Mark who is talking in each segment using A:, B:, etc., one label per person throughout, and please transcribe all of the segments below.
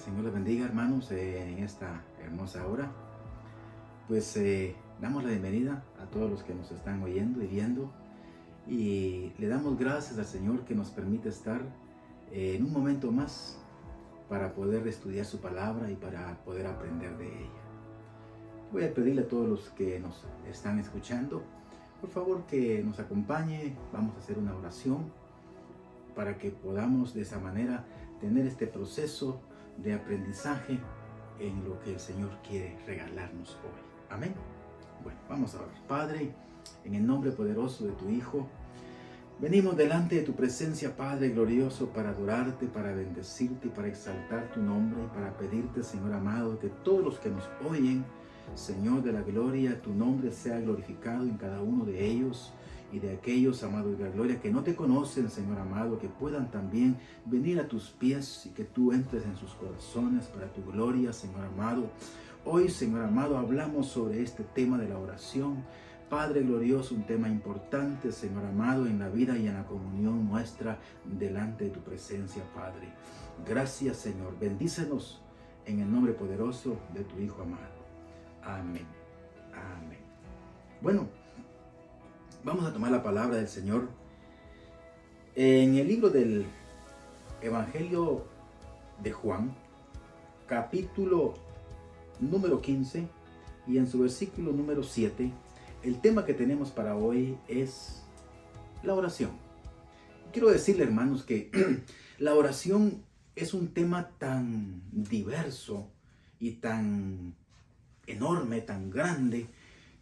A: Señor les bendiga, hermanos, en esta hermosa hora. Pues damos la bienvenida a todos los que nos están oyendo y viendo. Y le damos gracias al Señor que nos permite estar en un momento más para poder estudiar su palabra y para poder aprender de ella. Voy a pedirle a todos los que nos están escuchando, por favor, que nos acompañe. Vamos a hacer una oración para que podamos de esa manera tener este proceso de aprendizaje en lo que el Señor quiere regalarnos hoy. Amén. Bueno, vamos a orar. Padre, en el nombre poderoso de tu Hijo, venimos delante de tu presencia, Padre glorioso, para adorarte, para bendecirte y para exaltar tu nombre y para pedirte, Señor amado, que todos los que nos oyen, Señor de la gloria, tu nombre sea glorificado en cada uno de ellos y de aquellos, amados de la gloria, que no te conocen, Señor amado, que puedan también venir a tus pies y que tú entres en sus corazones para tu gloria, Señor amado. Hoy, Señor amado, hablamos sobre este tema de la oración. Padre glorioso, un tema importante, Señor amado, en la vida y en la comunión nuestra delante de tu presencia, Padre. Gracias, Señor. Bendícenos en el nombre poderoso de tu Hijo amado. Amén. Amén. Bueno, vamos a tomar la palabra del Señor en el libro del Evangelio de Juan, capítulo número 15, y en su versículo número 7, el tema que tenemos para hoy es la oración. Quiero decirle, hermanos, que la oración es un tema tan diverso y tan enorme, tan grande,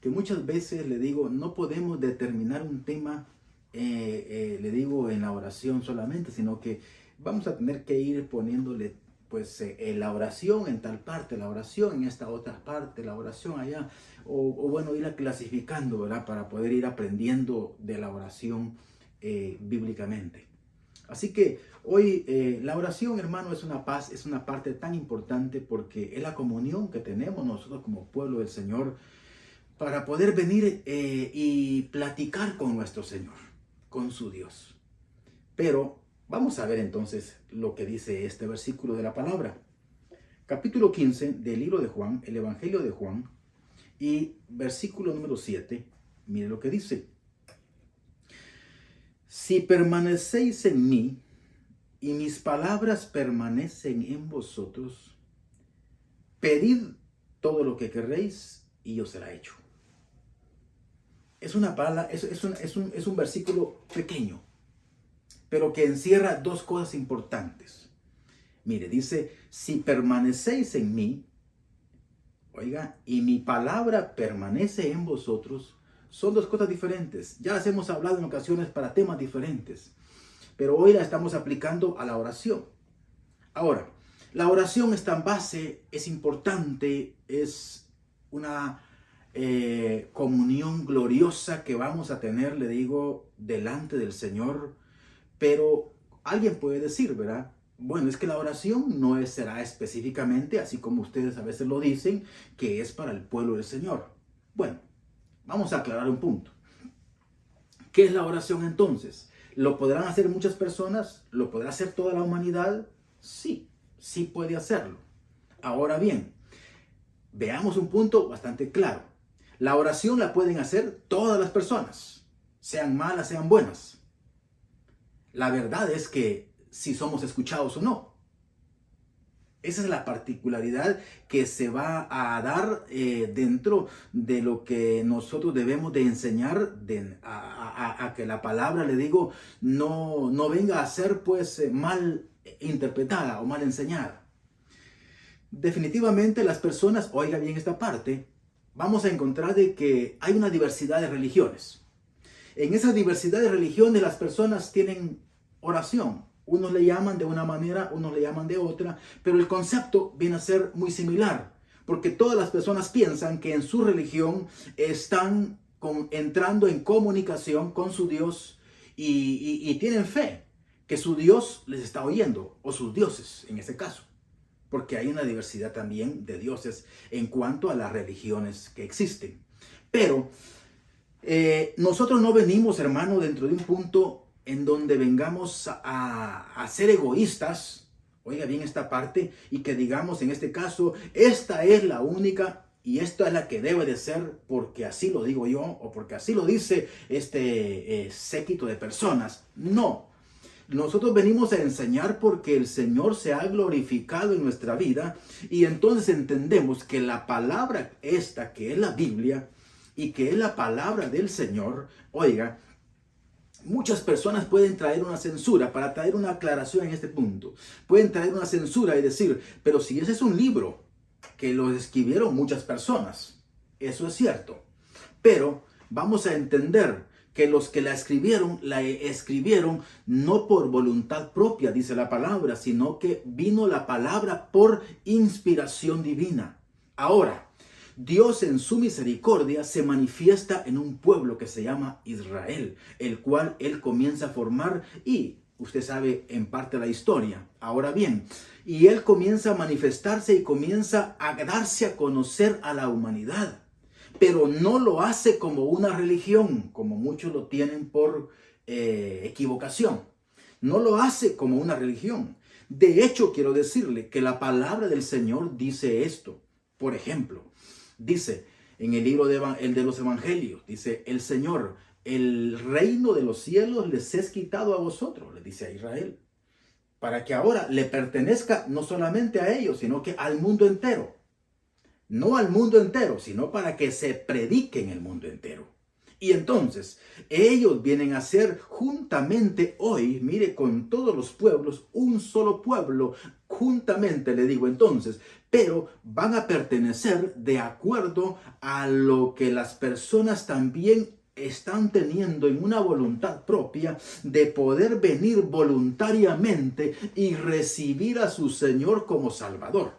A: que muchas veces le digo, no podemos determinar un tema, le digo, en la oración solamente, sino que vamos a tener que ir poniéndole, pues, la oración en tal parte, la oración en esta otra parte, la oración allá, o bueno, irla clasificando, ¿verdad? Para poder ir aprendiendo de la oración bíblicamente. Así que hoy la oración, hermano, es una parte tan importante porque es la comunión que tenemos nosotros como pueblo del Señor para poder venir y platicar con nuestro Señor, con su Dios. Pero vamos a ver entonces lo que dice este versículo de la palabra. Capítulo 15 del libro de Juan, el Evangelio de Juan, y versículo número 7, mire lo que dice. Si permanecéis en mí y mis palabras permanecen en vosotros, pedid todo lo que querréis y os será hecho. Es una palabra, es un versículo pequeño, pero que encierra dos cosas importantes. Mire, dice, si permanecéis en mí, oiga, y mi palabra permanece en vosotros, son dos cosas diferentes. Ya las hemos hablado en ocasiones para temas diferentes, pero hoy la estamos aplicando a la oración. Ahora, la oración está en base, es importante, es una comunión gloriosa que vamos a tener, le digo, delante del Señor. Pero alguien puede decir, ¿verdad? Bueno, es que la oración no será específicamente, así como ustedes a veces lo dicen, que es para el pueblo del Señor. Bueno, vamos a aclarar un punto. ¿Qué es la oración entonces? ¿Lo podrán hacer muchas personas? ¿Lo podrá hacer toda la humanidad? Sí, sí puede hacerlo. Ahora bien, veamos un punto bastante claro. La oración la pueden hacer todas las personas, sean malas, sean buenas. La verdad es que si somos escuchados o no. Esa es la particularidad que se va a dar dentro de lo que nosotros debemos de enseñar a que la palabra, le digo, no venga a ser pues mal interpretada o mal enseñada. Definitivamente las personas, oiga bien esta parte, vamos a encontrar de que hay una diversidad de religiones. En esa diversidad de religiones las personas tienen oración. Unos le llaman de una manera, unos le llaman de otra, pero el concepto viene a ser muy similar, porque todas las personas piensan que en su religión están entrando en comunicación con su Dios y tienen fe que su Dios les está oyendo, o sus dioses en ese caso, porque hay una diversidad también de dioses en cuanto a las religiones que existen. Pero nosotros no venimos, hermano, dentro de un punto en donde vengamos a ser egoístas, Oiga bien esta parte, y que digamos en este caso, esta es la única y esta es la que debe de ser porque así lo digo yo o porque así lo dice este séquito de personas. No. Nosotros venimos a enseñar porque el Señor se ha glorificado en nuestra vida, y entonces entendemos que la palabra esta, que es la Biblia y que es la palabra del Señor, oiga, muchas personas pueden traer una censura para traer una aclaración en este punto. Pueden traer una censura y decir, pero si ese es un libro que lo escribieron muchas personas, eso es cierto. Pero vamos a entender que los que la escribieron no por voluntad propia, dice la palabra, sino que vino la palabra por inspiración divina. Ahora, Dios en su misericordia se manifiesta en un pueblo que se llama Israel, el cual Él comienza a formar, y usted sabe en parte la historia. Ahora bien, y Él comienza a manifestarse y comienza a darse a conocer a la humanidad. Pero no lo hace como una religión, como muchos lo tienen por equivocación. No lo hace como una religión. De hecho, quiero decirle que la palabra del Señor dice esto. Por ejemplo, dice en el libro de los Evangelios, dice el Señor, el reino de los cielos les es quitado a vosotros, le dice a Israel, para que ahora le pertenezca no solamente a ellos, sino que al mundo entero. No al mundo entero, sino para que se predique en el mundo entero. Y entonces, ellos vienen a ser juntamente hoy, mire, con todos los pueblos, un solo pueblo, juntamente le digo entonces, pero van a pertenecer de acuerdo a lo que las personas también están teniendo en una voluntad propia de poder venir voluntariamente y recibir a su Señor como Salvador.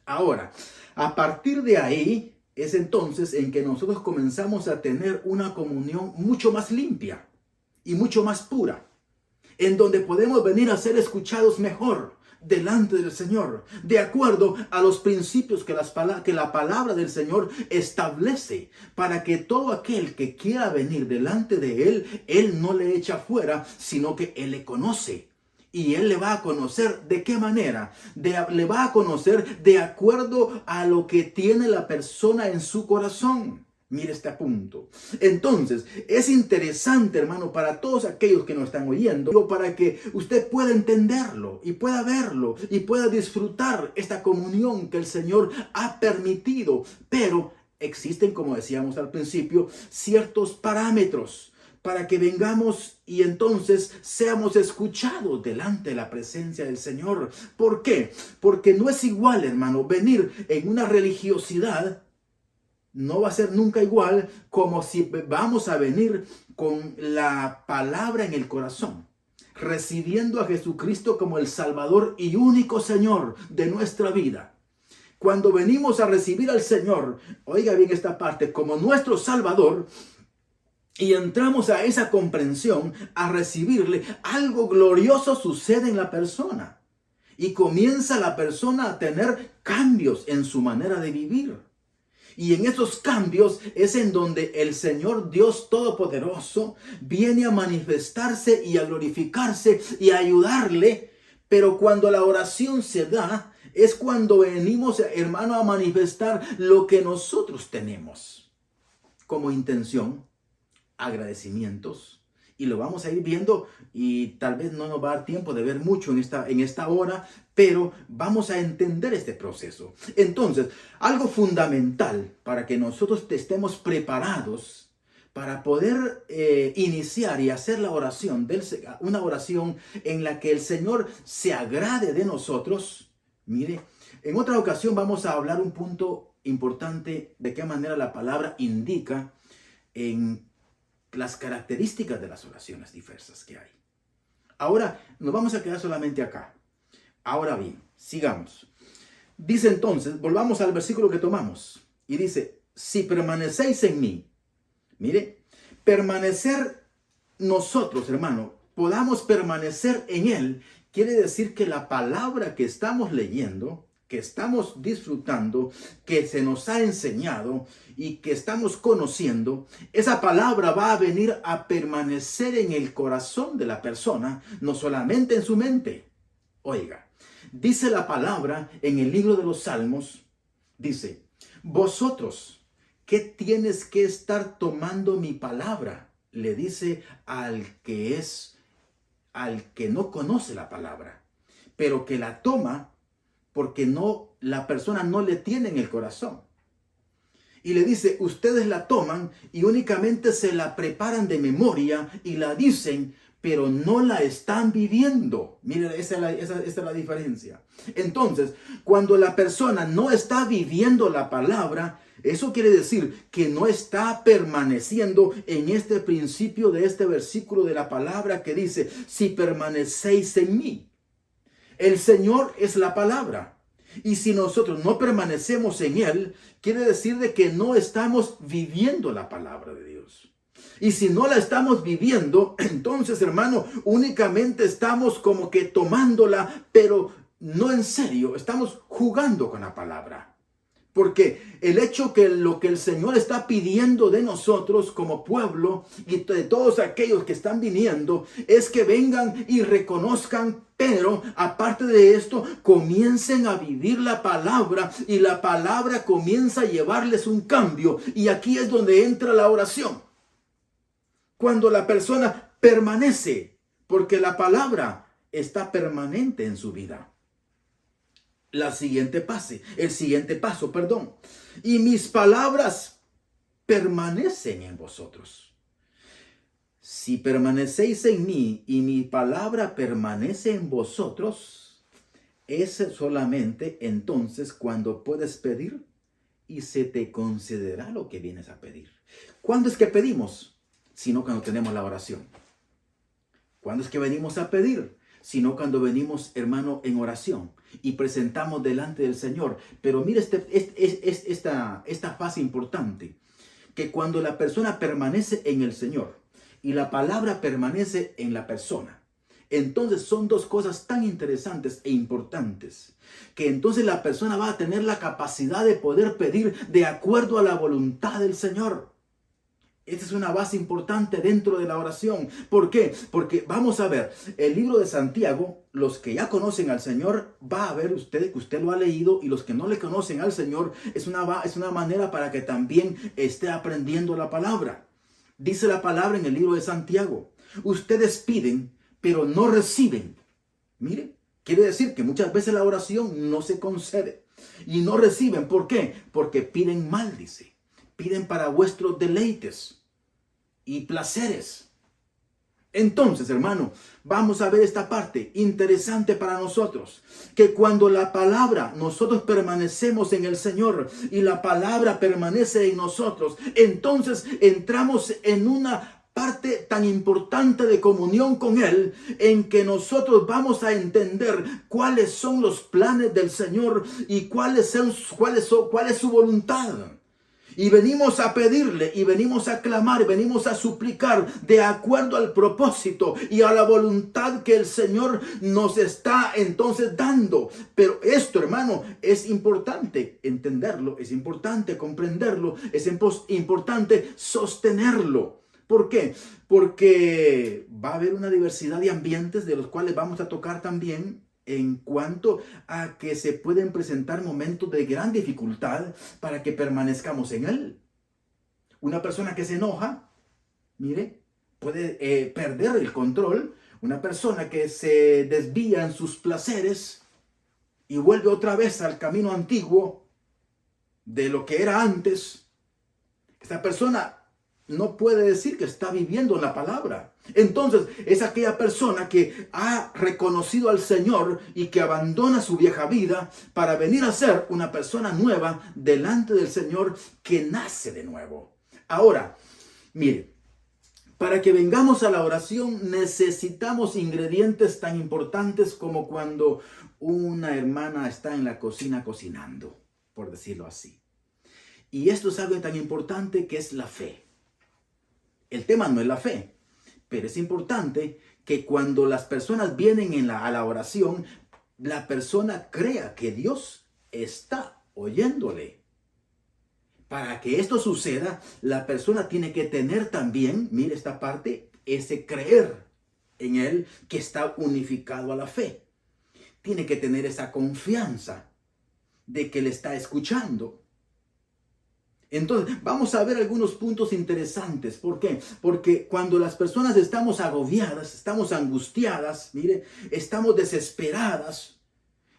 A: Ahora, a partir de ahí es entonces en que nosotros comenzamos a tener una comunión mucho más limpia y mucho más pura, en donde podemos venir a ser escuchados mejor delante del Señor, de acuerdo a los principios que la palabra del Señor establece, para que todo aquel que quiera venir delante de Él no le echa fuera, sino que Él le conoce. Y Él le va a conocer ¿de qué manera? Le va a conocer de acuerdo a lo que tiene la persona en su corazón. Mire este punto. Entonces, es interesante, hermano, para todos aquellos que nos están oyendo, para que usted pueda entenderlo y pueda verlo y pueda disfrutar esta comunión que el Señor ha permitido. Pero existen, como decíamos al principio, ciertos parámetros para que vengamos y entonces seamos escuchados delante de la presencia del Señor. ¿Por qué? Porque no es igual, hermano, venir en una religiosidad. No va a ser nunca igual como si vamos a venir con la palabra en el corazón, recibiendo a Jesucristo como el Salvador y único Señor de nuestra vida. Cuando venimos a recibir al Señor, oiga bien esta parte, como nuestro Salvador, y entramos a esa comprensión, a recibirle, algo glorioso sucede en la persona. Y comienza la persona a tener cambios en su manera de vivir. Y en esos cambios es en donde el Señor Dios Todopoderoso viene a manifestarse y a glorificarse y a ayudarle. Pero cuando la oración se da, es cuando venimos, hermano, a manifestar lo que nosotros tenemos como intención, agradecimientos, y lo vamos a ir viendo, y tal vez no nos va a dar tiempo de ver mucho en esta hora, pero vamos a entender este proceso. Entonces, algo fundamental para que nosotros estemos preparados para poder iniciar y hacer la oración, una oración en la que el Señor se agrade de nosotros. Mire, en otra ocasión vamos a hablar un punto importante de qué manera la palabra indica en las características de las oraciones diversas que hay. Ahora nos vamos a quedar solamente acá. Ahora bien, sigamos. Dice entonces, volvamos al versículo que tomamos. Y dice, si permanecéis en mí. Mire, permanecer nosotros, hermano, podamos permanecer en Él, quiere decir que la palabra que estamos leyendo, que estamos disfrutando, que se nos ha enseñado y que estamos conociendo, esa palabra va a venir a permanecer en el corazón de la persona, no solamente en su mente. Oiga, Dice la palabra en el libro de los Salmos, dice, vosotros, ¿qué tienes que estar tomando mi palabra? Le dice al que no conoce la palabra, pero que la toma porque la persona no le tiene en el corazón. Y le dice, ustedes la toman y únicamente se la preparan de memoria y la dicen, pero no la están viviendo. Miren, esa es la diferencia. Entonces, cuando la persona no está viviendo la palabra, eso quiere decir que no está permaneciendo en este principio de este versículo de la palabra que dice, si permanecéis en mí. El Señor es la palabra. Y si nosotros no permanecemos en Él, quiere decir de que no estamos viviendo la palabra de Dios. Y si no la estamos viviendo, entonces, hermano, únicamente estamos como que tomándola, pero no en serio, estamos jugando con la palabra. Porque el hecho que lo que el Señor está pidiendo de nosotros como pueblo y de todos aquellos que están viniendo es que vengan y reconozcan, pero aparte de esto, comiencen a vivir la palabra y la palabra comienza a llevarles un cambio. Y aquí es donde entra la oración. Cuando la persona permanece, porque la palabra está permanente en su vida. El siguiente paso. Y mis palabras permanecen en vosotros. Si permanecéis en mí y mi palabra permanece en vosotros, es solamente entonces cuando puedes pedir y se te concederá lo que vienes a pedir. ¿Cuándo es que pedimos? Sino cuando tenemos la oración. ¿Cuándo es que venimos a pedir? Sino cuando venimos, hermano, en oración y presentamos delante del Señor. Pero mire esta fase importante, que cuando la persona permanece en el Señor y la palabra permanece en la persona, entonces son dos cosas tan interesantes e importantes, que entonces la persona va a tener la capacidad de poder pedir de acuerdo a la voluntad del Señor. Esta es una base importante dentro de la oración. ¿Por qué? Porque vamos a ver, el libro de Santiago, los que ya conocen al Señor, va a ver usted que usted lo ha leído, y los que no le conocen al Señor, es una manera para que también esté aprendiendo la palabra. Dice la palabra en el libro de Santiago, ustedes piden, pero no reciben. Mire, quiere decir que muchas veces la oración no se concede y no reciben. ¿Por qué? Porque piden mal, dice. Piden para vuestros deleites y placeres. Entonces, hermano, vamos a ver esta parte interesante para nosotros, que cuando la palabra, nosotros permanecemos en el Señor y la palabra permanece en nosotros, entonces entramos en una parte tan importante de comunión con Él, en que nosotros vamos a entender cuáles son los planes del Señor y cuál es su voluntad. Y venimos a pedirle, y venimos a clamar, y venimos a suplicar de acuerdo al propósito y a la voluntad que el Señor nos está entonces dando. Pero esto, hermano, es importante entenderlo, es importante comprenderlo, es importante sostenerlo. ¿Por qué? Porque va a haber una diversidad de ambientes de los cuales vamos a tocar también, en cuanto a que se pueden presentar momentos de gran dificultad para que permanezcamos en Él. Una persona que se enoja, mire, puede perder el control. Una persona que se desvía en sus placeres y vuelve otra vez al camino antiguo de lo que era antes. Esta persona no puede decir que está viviendo la palabra. Entonces es aquella persona que ha reconocido al Señor y que abandona su vieja vida para venir a ser una persona nueva delante del Señor, que nace de nuevo. Ahora, mire, para que vengamos a la oración necesitamos ingredientes tan importantes como cuando una hermana está en la cocina cocinando, por decirlo así. Y esto es algo tan importante, que es la fe. El tema no es la fe, pero es importante que cuando las personas vienen a la oración, la persona crea que Dios está oyéndole. Para que esto suceda, la persona tiene que tener también, mire esta parte, ese creer en Él, que está unificado a la fe. tiene que tener esa confianza de que le está escuchando. Entonces, vamos a ver algunos puntos interesantes. ¿Por qué? Porque cuando las personas estamos agobiadas, estamos angustiadas, mire, estamos desesperadas,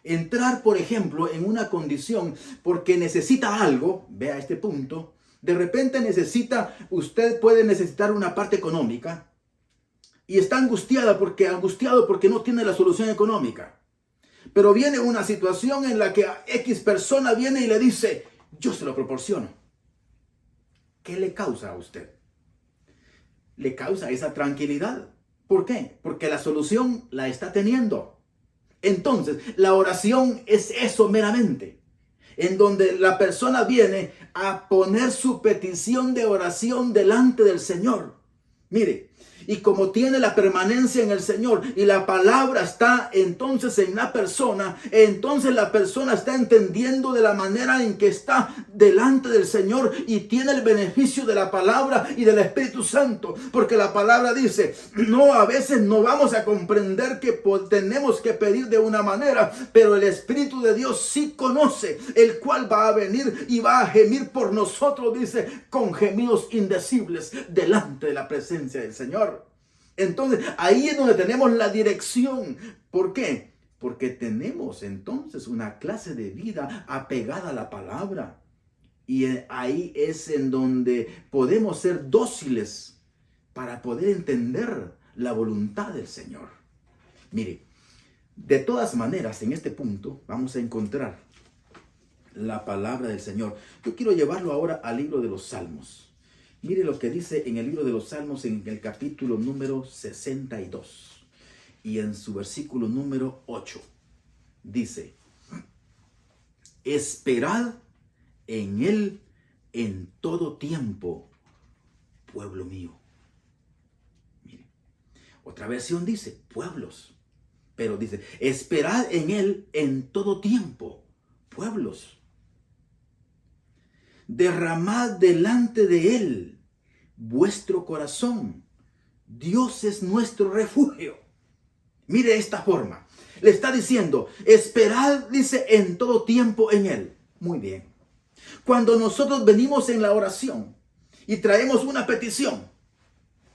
A: entrar, por ejemplo, en una condición porque necesita algo, vea este punto, de repente usted puede necesitar una parte económica y está angustiado porque no tiene la solución económica. Pero viene una situación en la que X persona viene y le dice, yo se lo proporciono. ¿Qué le causa a usted? Le causa esa tranquilidad. ¿Por qué? Porque la solución la está teniendo. Entonces, la oración es eso meramente, en donde la persona viene a poner su petición de oración delante del Señor. Mire, y como tiene la permanencia en el Señor y la palabra está entonces en la persona, entonces la persona está entendiendo de la manera en que está delante del Señor y tiene el beneficio de la palabra y del Espíritu Santo. Porque la palabra dice, no, a veces no vamos a comprender que tenemos que pedir de una manera, pero el Espíritu de Dios sí conoce, el cual va a venir y va a gemir por nosotros, dice, con gemidos indecibles delante de la presencia del Señor. Entonces, ahí es donde tenemos la dirección. ¿Por qué? Porque tenemos entonces una clase de vida apegada a la palabra. Y ahí es en donde podemos ser dóciles para poder entender la voluntad del Señor. Mire, de todas maneras, en este punto vamos a encontrar la palabra del Señor. Yo quiero llevarlo ahora al libro de los Salmos. Mire lo que dice en el libro de los Salmos en el capítulo número 62 y en su versículo número 8. Dice, esperad en Él en todo tiempo, pueblo mío. Mire, otra versión dice, pueblos, pero dice, esperad en Él en todo tiempo, pueblos. Derramad delante de Él vuestro corazón. Dios es nuestro refugio. Mire esta forma. Le está diciendo, esperad, dice, en todo tiempo en Él. Muy bien. Cuando nosotros venimos en la oración y traemos una petición,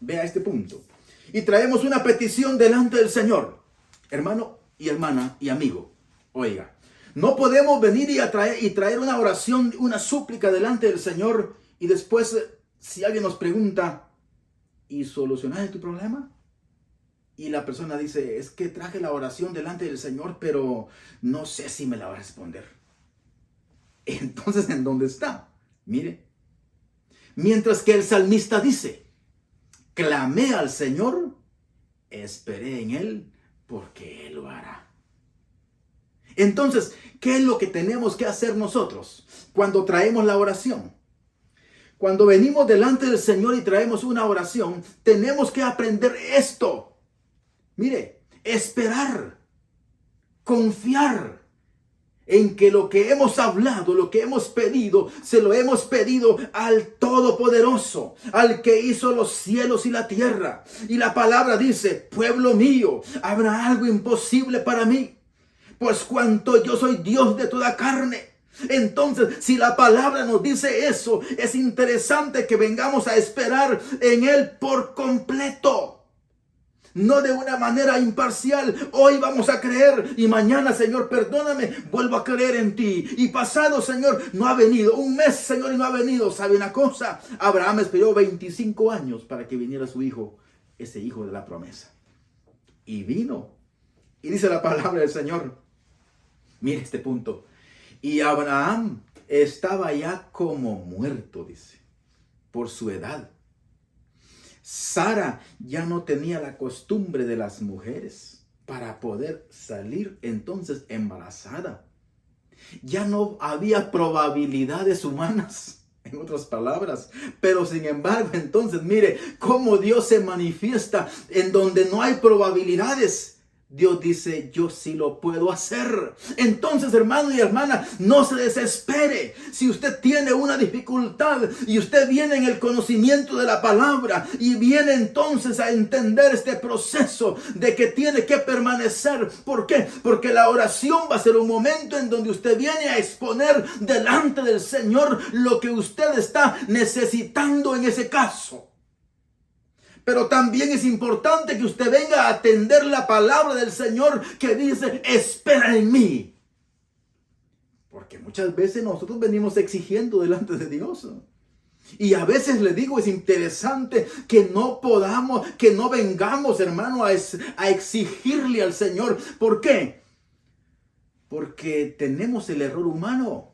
A: vea este punto, y traemos una petición delante del Señor, hermano y hermana y amigo, oiga, no podemos venir y traer una oración, una súplica delante del Señor y después, si alguien nos pregunta, ¿y solucionaste tu problema? Y la persona dice, es que traje la oración delante del Señor, pero no sé si me la va a responder. Entonces, ¿en dónde está? Mire, mientras que el salmista dice, clamé al Señor, esperé en Él, porque Él lo hará. Entonces, ¿qué es lo que tenemos que hacer nosotros cuando traemos la oración? Cuando venimos delante del Señor y traemos una oración, tenemos que aprender esto. Mire, esperar, confiar en que lo que hemos hablado, lo que hemos pedido, se lo hemos pedido al Todopoderoso, al que hizo los cielos y la tierra. Y la palabra dice, pueblo mío, ¿habrá algo imposible para mí? Pues cuanto yo soy Dios de toda carne. Entonces, si la palabra nos dice eso, es interesante que vengamos a esperar en Él por completo. No de una manera imparcial. Hoy vamos a creer y mañana, Señor, perdóname, vuelvo a creer en ti. Y pasado, Señor, no ha venido. Un mes, Señor, y no ha venido. ¿Sabe una cosa? Abraham esperó 25 años para que viniera su hijo, ese hijo de la promesa. Y vino. Y dice la palabra del Señor. Mire este punto. Y Abraham estaba ya como muerto, dice, por su edad. Sara ya no tenía la costumbre de las mujeres para poder salir entonces embarazada. Ya no había probabilidades humanas, en otras palabras. Pero sin embargo, entonces mire cómo Dios se manifiesta en donde no hay probabilidades. Dios dice, yo sí lo puedo hacer. Entonces, hermano y hermana, no se desespere. Si usted tiene una dificultad y usted viene en el conocimiento de la palabra y viene entonces a entender este proceso de que tiene que permanecer. ¿Por qué? Porque la oración va a ser un momento en donde usted viene a exponer delante del Señor lo que usted está necesitando en ese caso. Pero también es importante que usted venga a atender la palabra del Señor que dice, espera en mí. Porque muchas veces nosotros venimos exigiendo delante de Dios. Y a veces le digo, es interesante que no vengamos, hermano, a exigirle al Señor. ¿Por qué? Porque tenemos el error humano.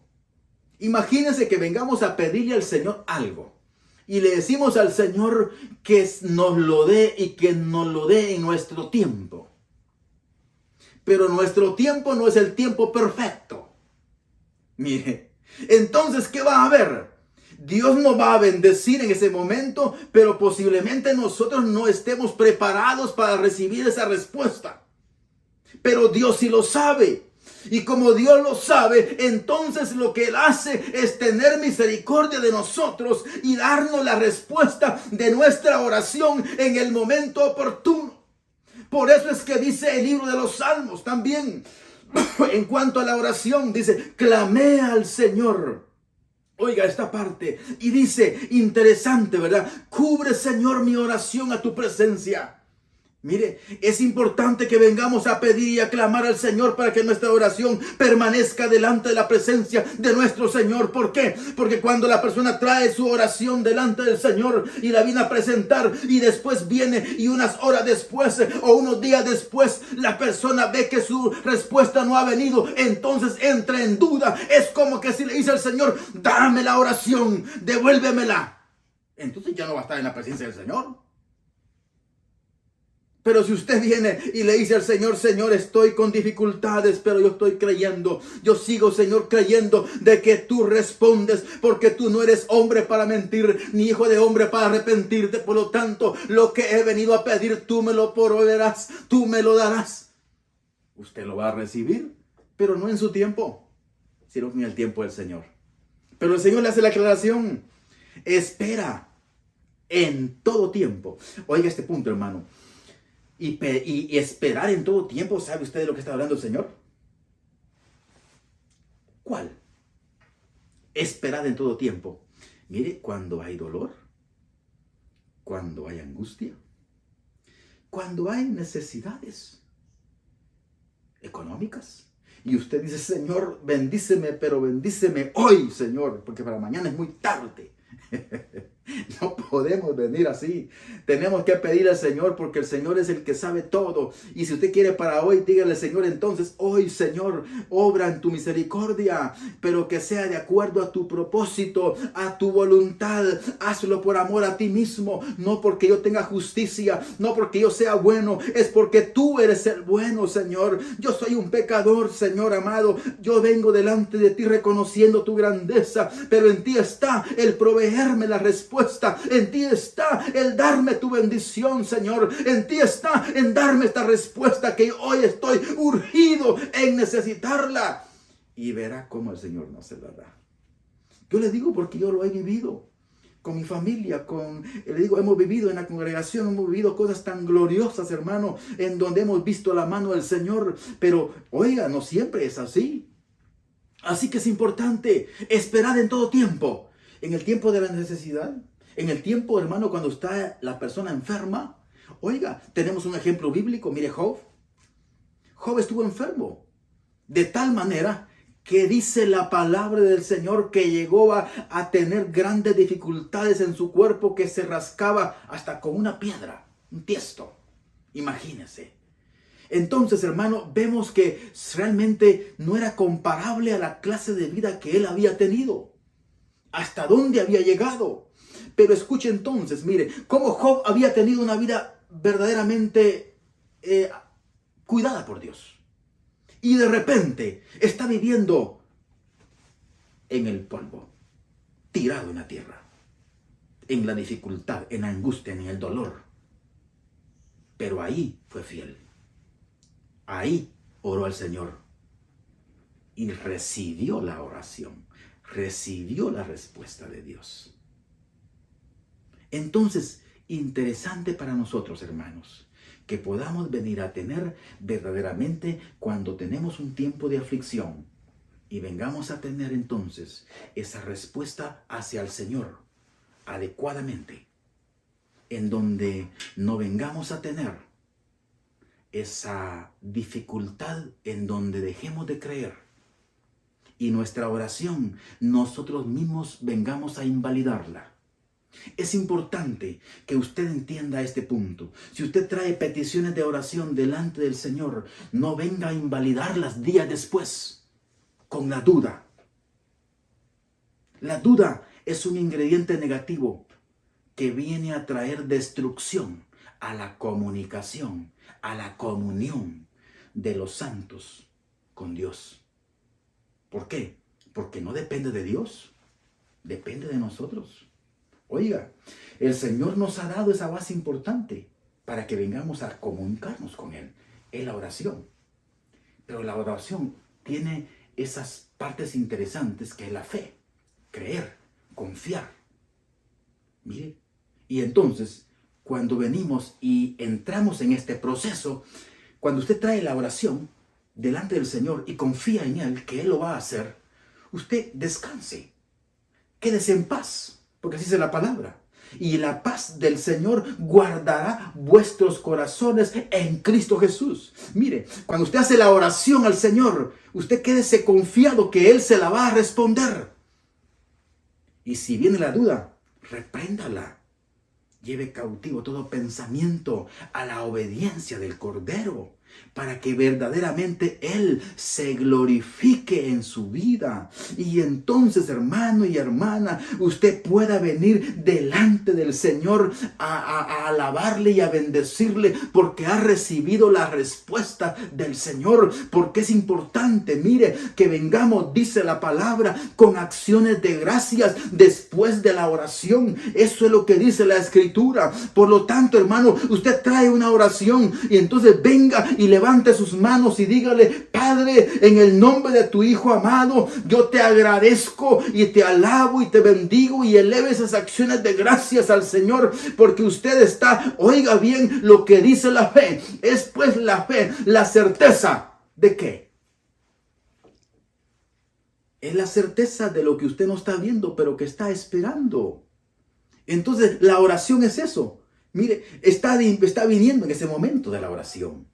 A: Imagínense que vengamos a pedirle al Señor algo. Y le decimos al Señor que nos lo dé y que nos lo dé en nuestro tiempo. Pero nuestro tiempo no es el tiempo perfecto. Mire, entonces, ¿qué va a haber? Dios nos va a bendecir en ese momento, pero posiblemente nosotros no estemos preparados para recibir esa respuesta. Pero Dios sí lo sabe. Y como Dios lo sabe, entonces lo que Él hace es tener misericordia de nosotros y darnos la respuesta de nuestra oración en el momento oportuno. Por eso es que dice el libro de los Salmos también, en cuanto a la oración, dice, clamé al Señor. Oiga esta parte y dice, interesante, ¿verdad? Cubre, Señor, mi oración a tu presencia. Mire, es importante que vengamos a pedir y a clamar al Señor para que nuestra oración permanezca delante de la presencia de nuestro Señor. ¿Por qué? Porque cuando la persona trae su oración delante del Señor y la viene a presentar y después viene y unas horas después o unos días después la persona ve que su respuesta no ha venido, entonces entra en duda. Es como que si le dice al Señor, dame la oración, devuélvemela. Entonces ya no va a estar en la presencia del Señor. Pero si usted viene y le dice al Señor, Señor, estoy con dificultades, pero yo estoy creyendo. Yo sigo, Señor, creyendo de que tú respondes, porque tú no eres hombre para mentir, ni hijo de hombre para arrepentirte. Por lo tanto, lo que he venido a pedir, tú me lo proveerás, tú me lo darás. Usted lo va a recibir, pero no en su tiempo, sino en el tiempo del Señor. Pero el Señor le hace la aclaración, espera en todo tiempo. Oiga este punto, hermano. Y esperar en todo tiempo. ¿Sabe usted de lo que está hablando el Señor? ¿Cuál? Esperar en todo tiempo. Mire, cuando hay dolor, cuando hay angustia, cuando hay necesidades económicas. Y usted dice, Señor, bendíceme, pero bendíceme hoy, Señor, porque para mañana es muy tarde. No podemos venir así. Tenemos que pedir al Señor porque el Señor es el que sabe todo. Y si usted quiere para hoy, dígale, Señor, entonces hoy, Señor, obra en tu misericordia, pero que sea de acuerdo a tu propósito, a tu voluntad. Hazlo por amor a ti mismo, no porque yo tenga justicia, no porque yo sea bueno, es porque tú eres el bueno, Señor. Yo soy un pecador, Señor amado. Yo vengo delante de ti reconociendo tu grandeza, pero en ti está el proveerme la respuesta. En ti está el darme tu bendición, Señor. En ti está en darme esta respuesta que hoy estoy urgido en necesitarla. Y verá cómo el Señor no se la da. Yo le digo porque yo lo he vivido con mi familia, le digo, hemos vivido en la congregación, hemos vivido cosas tan gloriosas, hermano, en donde hemos visto la mano del Señor. Pero, oiga, no siempre es así. Así que es importante esperar en todo tiempo. En el tiempo de la necesidad, en el tiempo, hermano, cuando está la persona enferma. Oiga, tenemos un ejemplo bíblico. Mire, Job. Job estuvo enfermo. De tal manera que dice la palabra del Señor que llegó a tener grandes dificultades en su cuerpo, que se rascaba hasta con una piedra, un tiesto. Imagínese. Entonces, hermano, vemos que realmente no era comparable a la clase de vida que él había tenido. Hasta dónde había llegado. Pero escuche entonces, mire, cómo Job había tenido una vida verdaderamente cuidada por Dios. Y de repente está viviendo en el polvo, tirado en la tierra, en la dificultad, en la angustia, en el dolor. Pero ahí fue fiel. Ahí oró al Señor y recibió la oración, recibió la respuesta de Dios. Entonces, interesante para nosotros, hermanos, que podamos venir a tener verdaderamente cuando tenemos un tiempo de aflicción y vengamos a tener entonces esa respuesta hacia el Señor adecuadamente, en donde no vengamos a tener esa dificultad en donde dejemos de creer y nuestra oración nosotros mismos vengamos a invalidarla. Es importante que usted entienda este punto. Si usted trae peticiones de oración delante del Señor, no venga a invalidarlas días después con la duda. La duda es un ingrediente negativo que viene a traer destrucción a la comunicación, a la comunión de los santos con Dios. ¿Por qué? Porque no depende de Dios, depende de nosotros. Oiga, el Señor nos ha dado esa base importante para que vengamos a comunicarnos con Él. Es la oración. Pero la oración tiene esas partes interesantes que es la fe, creer, confiar. Mire, y entonces, cuando venimos y entramos en este proceso, cuando usted trae la oración delante del Señor y confía en Él, que Él lo va a hacer, usted descanse, quédese en paz. Porque así dice la palabra. Y la paz del Señor guardará vuestros corazones en Cristo Jesús. Mire, cuando usted hace la oración al Señor, usted quédese confiado que Él se la va a responder. Y si viene la duda, repréndala. Lleve cautivo todo pensamiento a la obediencia del Cordero, para que verdaderamente Él se glorifique en su vida. Y entonces, hermano y hermana, usted pueda venir delante del Señor a alabarle y a bendecirle, porque ha recibido la respuesta del Señor. Porque es importante, mire, que vengamos, dice la palabra, con acciones de gracias después de la oración. Eso es lo que dice la Escritura. Por lo tanto, hermano, usted trae una oración y entonces venga y levante sus manos y dígale: Padre, en el nombre de tu Hijo amado, yo te agradezco y te alabo y te bendigo, y eleve esas acciones de gracias al Señor, porque usted está, oiga bien lo que dice la fe, es pues la fe, la certeza de qué. Es la certeza de lo que usted no está viendo, pero que está esperando. Entonces, la oración es eso. Mire, está viniendo en ese momento de la oración.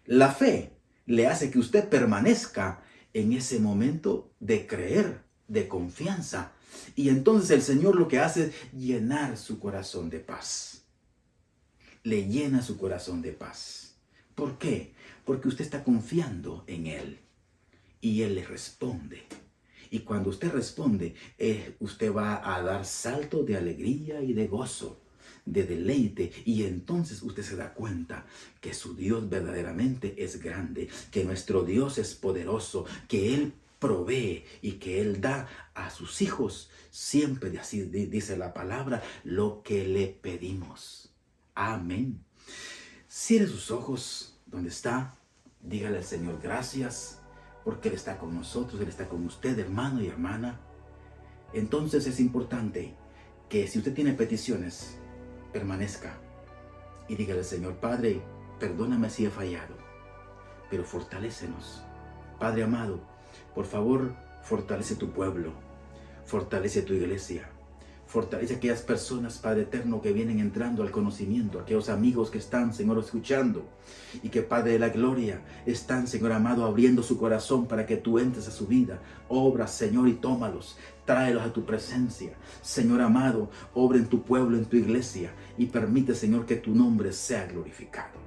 A: La fe le hace que usted permanezca en ese momento de creer, de confianza. Y entonces el Señor lo que hace es llenar su corazón de paz. Le llena su corazón de paz. ¿Por qué? Porque usted está confiando en Él y Él le responde. Y cuando usted responde, usted va a dar saltos de alegría y de gozo, de deleite, y entonces usted se da cuenta que su Dios verdaderamente es grande, que nuestro Dios es poderoso, que Él provee y que Él da a sus hijos siempre, así dice la palabra, lo que le pedimos. Amén. Cierre sus ojos donde está, dígale al Señor gracias, porque Él está con nosotros, Él está con usted, hermano y hermana. Entonces es importante que si usted tiene peticiones, permanezca y dígale al Señor: Padre, perdóname si he fallado, pero fortalécenos. Padre amado, por favor, fortalece tu pueblo, fortalece tu iglesia, fortalece a aquellas personas, Padre eterno, que vienen entrando al conocimiento, aquellos amigos que están, Señor, escuchando, y que, Padre de la gloria, están, Señor amado, abriendo su corazón para que tú entres a su vida. Obra, Señor, y tómalos, tráelos a tu presencia. Señor amado, obra en tu pueblo, en tu iglesia, y permite, Señor, que tu nombre sea glorificado.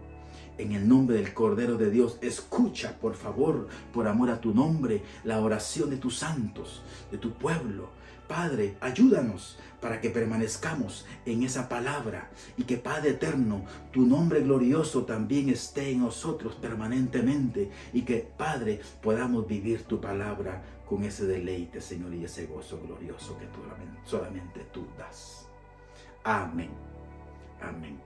A: En el nombre del Cordero de Dios, escucha, por favor, por amor a tu nombre, la oración de tus santos, de tu pueblo. Padre, ayúdanos para que permanezcamos en esa palabra y que, Padre eterno, tu nombre glorioso también esté en nosotros permanentemente, y que, Padre, podamos vivir tu palabra con ese deleite, Señor, y ese gozo glorioso que solamente tú das. Amén. Amén.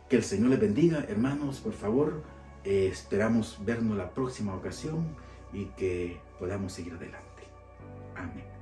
A: Que el Señor les bendiga, hermanos. Por favor, Esperamos vernos la próxima ocasión y que podamos seguir adelante. Amén.